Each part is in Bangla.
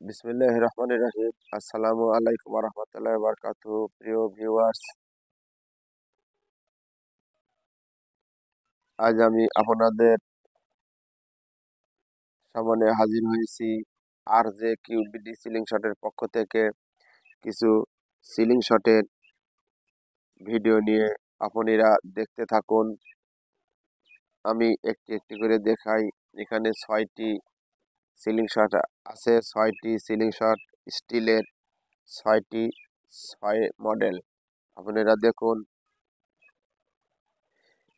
বিসমিল্লাহির রহমানির রহিম। আসসালামু আলাইকুম ওয়া রাহমাতুল্লাহি ওয়া বারাকাতুহু। প্রিয় ভিউয়ার্স, আজ আমি আপনাদের সামনে হাজির হয়েছি RJQBD সিলিং শটের পক্ষ থেকে কিছু সিলিং শটের ভিডিও নিয়ে। আপনারা দেখতে থাকুন। আমি একটি একটি করে দেখাই। এখানে 6টি সিলিং শট আছে। 6টি সিলিং শট স্টিলের, 6টি 6 মডেল। আপনারা দেখুন,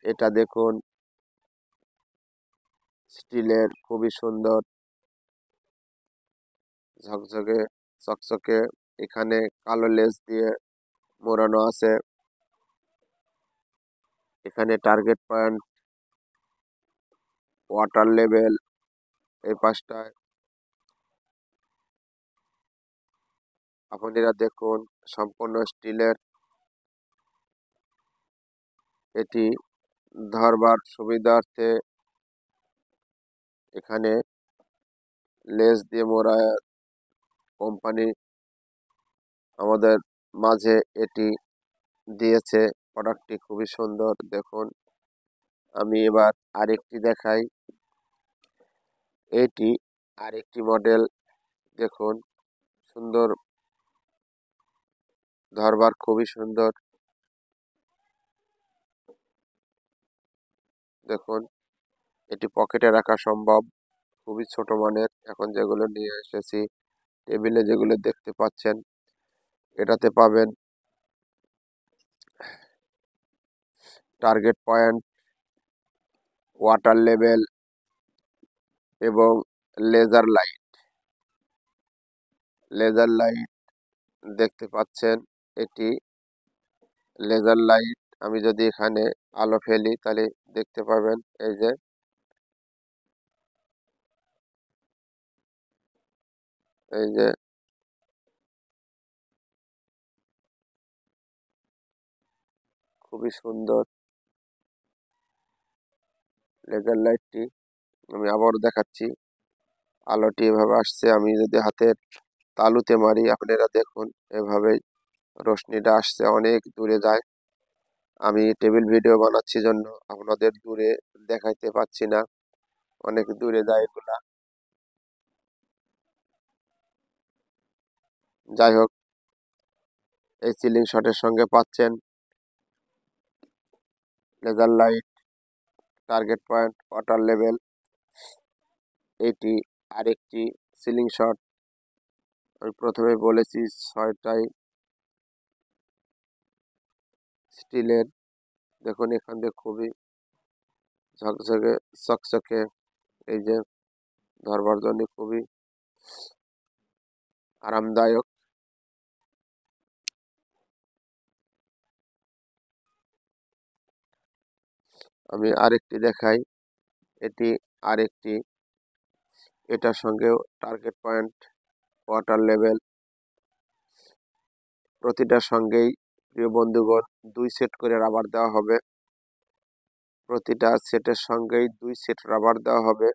এটা দেখুন, স্টিলের, খুবই সুন্দর, ঝকঝকে চকচকে। এখানে কালো লেস দিয়ে মোড়ানো আছে। এখানে টার্গেট পয়েন্ট, ওয়াটার লেভেল এই পাশটায়। আপনারা দেখুন, সম্পূর্ণ স্টিলের। এটি ধরবার সুবিধার্থে এখানে লেস দিয়ে মোড়া কোম্পানি আমাদের মাঝে এটি দিয়েছে। প্রোডাক্টটি খুবই সুন্দর। দেখুন, আমি এবার আরেকটি দেখাই। এটি আরেকটি মডেল। দেখুন, সুন্দর, ধরবার খুবই সুন্দর। দেখুন, এটি পকেটে রাখা সম্ভব, খুবই ছোট মানের। এখন যেগুলো নিয়ে এসেছি, টেবিলে যেগুলো দেখতে পাচ্ছেন, এটাতে পাবেন টার্গেট পয়েন্ট, ওয়াটার লেভেল এবং লেজার লাইট। লেজার লাইট দেখতে পাচ্ছেন, এটি লেজার লাইট। আমি যদি এখানে আলো ফেলি তাহলে দেখতে পাবেন, এই যে খুবই সুন্দর লেজার লাইটটি। আমি আবারও দেখাচ্ছি। আলোটি এভাবে আসছে। আমি যদি হাতের তালুতে মারি, আপনারা দেখুন, এভাবেই রোশনিটা আসছে, অনেক দূরে যায়। আমি টেবিল ভিডিও বানাচ্ছি জন্য আপনাদের দূরে দেখাইতে পাচ্ছি না, অনেক দূরে যায় এগুলা। যাই হোক, এই সিলিং শটের সঙ্গে পাচ্ছেন laser light, target point, water level. এটি আরেকটি সিলিং শট। আমি প্রথমে বলেছি 6টাই স্টিলের। দেখুন, এখান দিয়ে খুবই ঝকঝকে চকচকে। এই যে ধরবার জন্য খুবই আরামদায়ক। আমি আরেকটি দেখাই। এটি আরেকটি, এটার সঙ্গেও টার্গেট পয়েন্ট, ওয়াটার লেভেল। প্রতিটার সঙ্গেই প্রিয় বন্ধুগণ 2 সেট করে রাবার দেওয়া হবে। প্রতিটা সেটের সঙ্গেই 2 সেট রাবার দেওয়া হবে।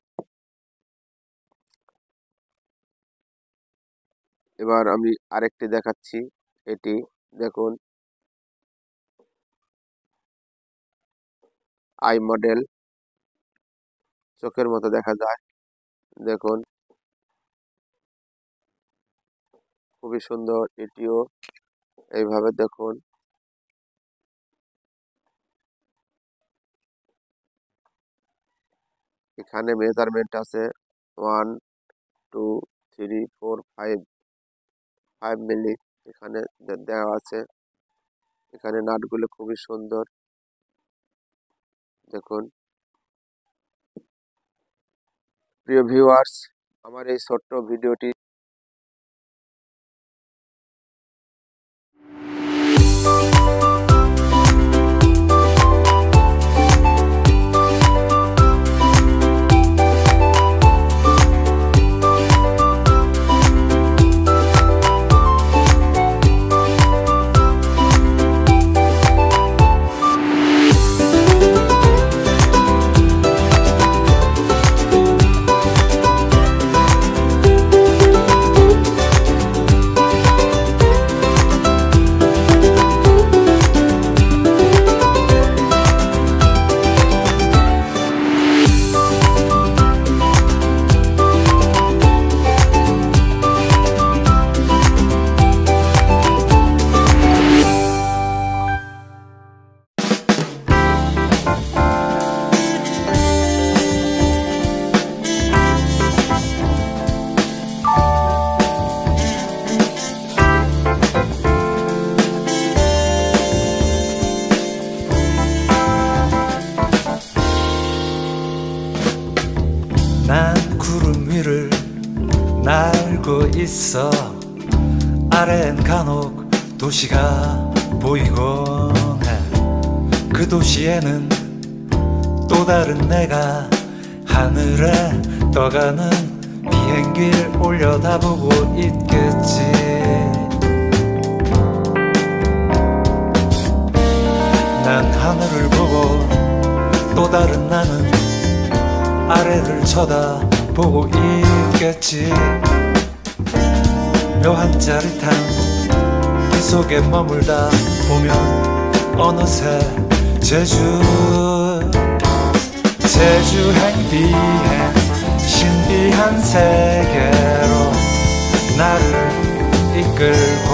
এবার আমি আরেকটি দেখাচ্ছি। এটি দেখুন, আই মডেল, চোখের মতো দেখা যায়। দেখুন, খুবই সুন্দর। এটিও এইভাবে দেখুন। এখানে মেজারমেন্ট আছে 1 2 3 4 5 মিলি এখানে দেওয়া আছে। এখানে নাটগুলো খুবই সুন্দর। দেখুন, প্রিয় ভিউয়ার্স, আমার এই ছোট্ট ভিডিওটি 알고 있어. 아래엔 간혹 도시가 보이곤 해. 그 도시에는 또 다른 내가 하늘에 떠가는 비행기를 올려다보고 있겠지. 난 하늘을 보고 또 다른 나는 아래를 쳐다보고 있겠지. 묘한 짜릿한 그 속에 머물다 보면 어느새 제주행 비행 신비한 세계로 나를 이끌고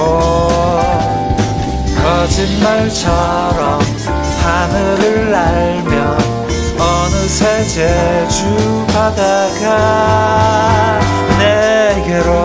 거짓말처럼 하늘을 날며 어느새 제주 바다가 내게로